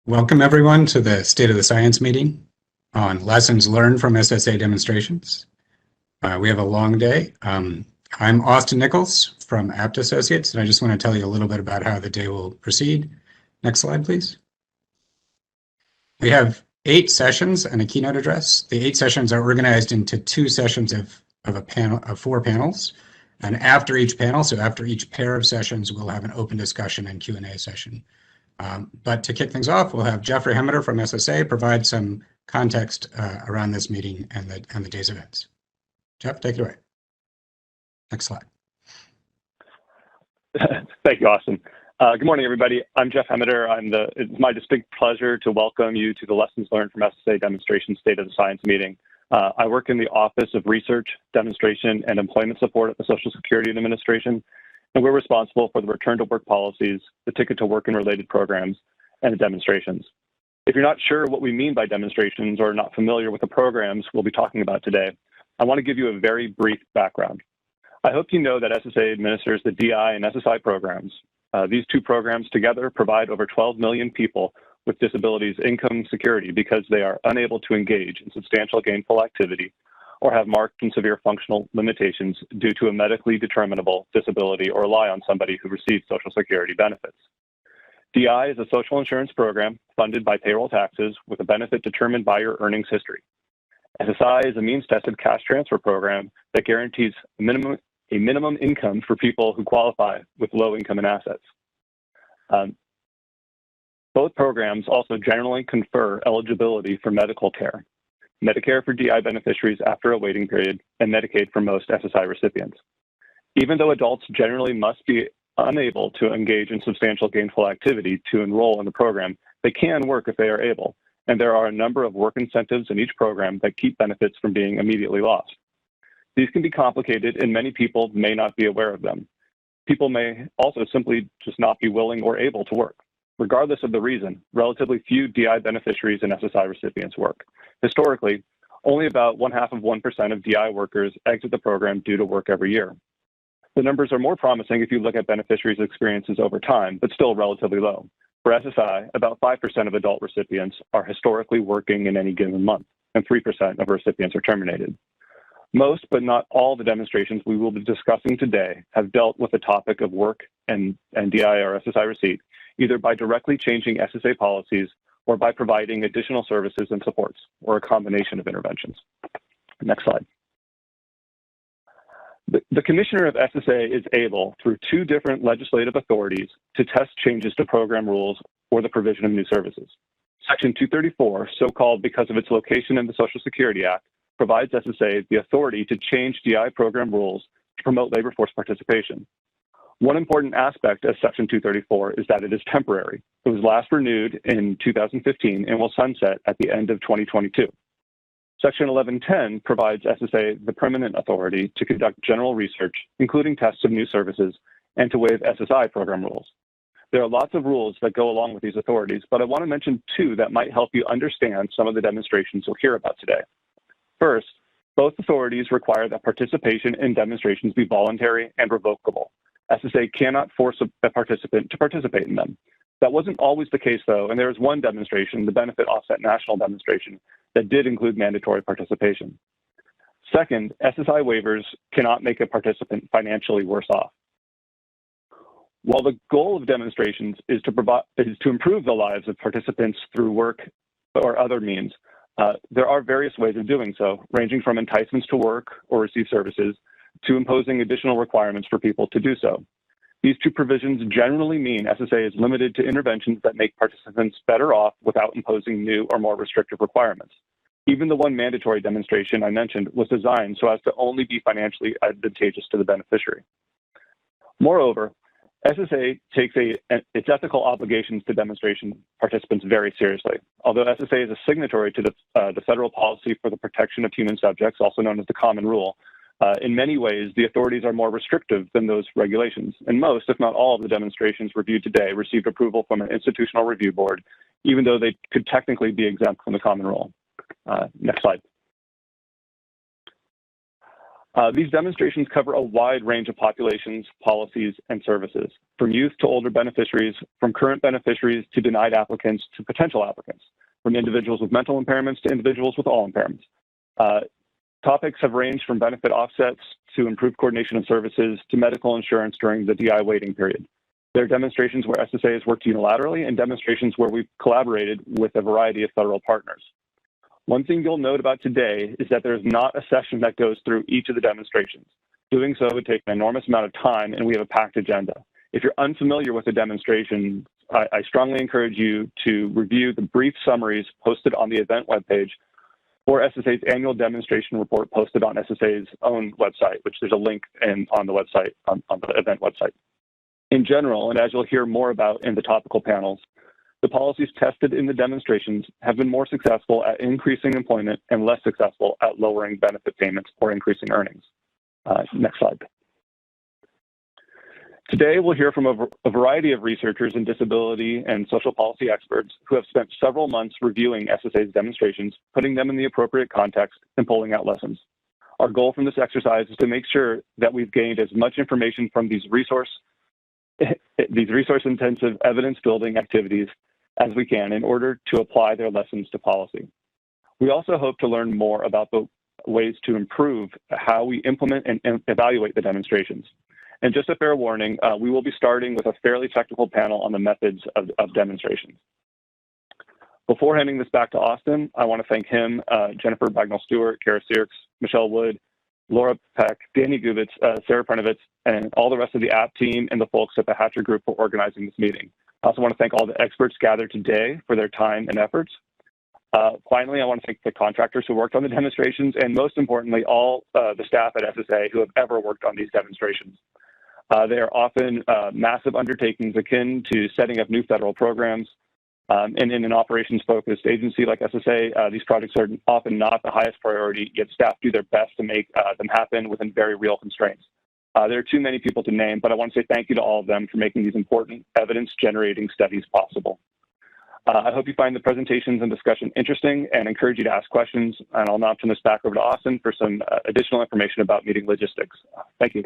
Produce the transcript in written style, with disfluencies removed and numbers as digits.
Welcome everyone to the State of the Science meeting on lessons learned from SSA demonstrations. We have a long day. I'm Austin Nichols from Apt Associates, and I just want to tell you a little bit about how the day will proceed. Next slide, please. We have 8 sessions and a keynote address. The 8 sessions are organized into 2 sessions of 4 panels. And after each panel, so after each pair of sessions, we'll have an open discussion and Q&A session. But to kick things off, we'll have Jeffrey Hemmeter from SSA provide some context around this meeting and the day's events. Jeff, take it away. Next slide. Thank you, Austin. Good morning, everybody. I'm Jeff Hemmeter. It's my distinct pleasure to welcome you to the Lessons Learned from SSA Demonstration State of the Science meeting. I work in the Office of Research, Demonstration, and Employment Support at the Social Security Administration, and we're responsible for the return to work policies, the ticket to work and related programs, and the demonstrations. If you're not sure what we mean by demonstrations or not familiar with the programs we'll be talking about today, I want to give you a very brief background. I hope you know that SSA administers the DI and SSI programs. These 2 programs together provide over 12 million people with disabilities income security because they are unable to engage in substantial gainful activity or have marked and severe functional limitations due to a medically determinable disability or rely on somebody who receives Social Security benefits. DI is a social insurance program funded by payroll taxes with a benefit determined by your earnings history. SSI is a means-tested cash transfer program that guarantees a minimum income for people who qualify with low income and assets. Both programs also generally confer eligibility for medical care. Medicare for DI beneficiaries after a waiting period, and Medicaid for most SSI recipients. Even though adults generally must be unable to engage in substantial gainful activity to enroll in the program, they can work if they are able, and there are a number of work incentives in each program that keep benefits from being immediately lost. These can be complicated, and many people may not be aware of them. People may also simply just not be willing or able to work. Regardless of the reason, relatively few DI beneficiaries and SSI recipients work. Historically, only about 0.5% of DI workers exit the program due to work every year. The numbers are more promising if you look at beneficiaries' experiences over time, but still relatively low. For SSI, about 5% of adult recipients are historically working in any given month, and 3% of recipients are terminated. Most, but not all, the demonstrations we will be discussing today have dealt with the topic of work and DI or SSI receipt, either by directly changing SSA policies or by providing additional services and supports, or a combination of interventions. Next slide. The Commissioner of SSA is able, through 2 different legislative authorities, to test changes to program rules or the provision of new services. Section 234, so-called because of its location in the Social Security Act, provides SSA the authority to change DI program rules to promote labor force participation. One important aspect of Section 234 is that it is temporary. It was last renewed in 2015 and will sunset at the end of 2022. Section 1110 provides SSA the permanent authority to conduct general research, including tests of new services, and to waive SSI program rules. There are lots of rules that go along with these authorities, but I want to mention 2 that might help you understand some of the demonstrations you'll hear about today. First, both authorities require that participation in demonstrations be voluntary and revocable. SSA cannot force a participant to participate in them. That wasn't always the case, though, and there is one demonstration, the Benefit Offset National demonstration, that did include mandatory participation. Second, SSI waivers cannot make a participant financially worse off. While the goal of demonstrations is to improve the lives of participants through work or other means, there are various ways of doing so, ranging from enticements to work or receive services to imposing additional requirements for people to do so. These 2 provisions generally mean SSA is limited to interventions that make participants better off without imposing new or more restrictive requirements. Even the one mandatory demonstration I mentioned was designed so as to only be financially advantageous to the beneficiary. Moreover, SSA takes its ethical obligations to demonstration participants very seriously. Although SSA is a signatory to the Federal Policy for the Protection of Human Subjects, also known as the Common Rule, in many ways, the authorities are more restrictive than those regulations, and most, if not all, of the demonstrations reviewed today received approval from an institutional review board, even though they could technically be exempt from the Common Rule. Next slide. These demonstrations cover a wide range of populations, policies, and services, from youth to older beneficiaries, from current beneficiaries to denied applicants to potential applicants, from individuals with mental impairments to individuals with all impairments. Topics have ranged from benefit offsets to improved coordination of services to medical insurance during the DI waiting period. There are demonstrations where SSA has worked unilaterally and demonstrations where we've collaborated with a variety of federal partners. One thing you'll note about today is that there's not a session that goes through each of the demonstrations. Doing so would take an enormous amount of time, and we have a packed agenda. If you're unfamiliar with the demonstration, I strongly encourage you to review the brief summaries posted on the event webpage or SSA's annual demonstration report posted on SSA's own website, which there's a link on the website, on the event website. In general, and as you'll hear more about in the topical panels, the policies tested in the demonstrations have been more successful at increasing employment and less successful at lowering benefit payments or increasing earnings. Next slide. Today, we'll hear from a variety of researchers and disability and social policy experts who have spent several months reviewing SSA's demonstrations, putting them in the appropriate context, and pulling out lessons. Our goal from this exercise is to make sure that we've gained as much information from these resource-intensive evidence-building activities as we can in order to apply their lessons to policy. We also hope to learn more about the ways to improve how we implement and evaluate the demonstrations. And just a fair warning, we will be starting with a fairly technical panel on the methods of demonstrations. Before handing this back to Austin, I want to thank him, Jennifer Bagnall-Stewart, Kara Sierks, Michelle Wood, Laura Peck, Danny Gubitz, Sarah Prnovitz, and all the rest of the app team and the folks at the Hatcher Group for organizing this meeting. I also want to thank all the experts gathered today for their time and efforts. Finally, I want to thank the contractors who worked on the demonstrations, and most importantly, all the staff at SSA who have ever worked on these demonstrations. They are often massive undertakings akin to setting up new federal programs. And in an operations-focused agency like SSA, these projects are often not the highest priority, yet staff do their best to make them happen within very real constraints. There are too many people to name, but I want to say thank you to all of them for making these important evidence-generating studies possible. I hope you find the presentations and discussion interesting and encourage you to ask questions. And I'll now turn this back over to Austin for some additional information about meeting logistics. Thank you.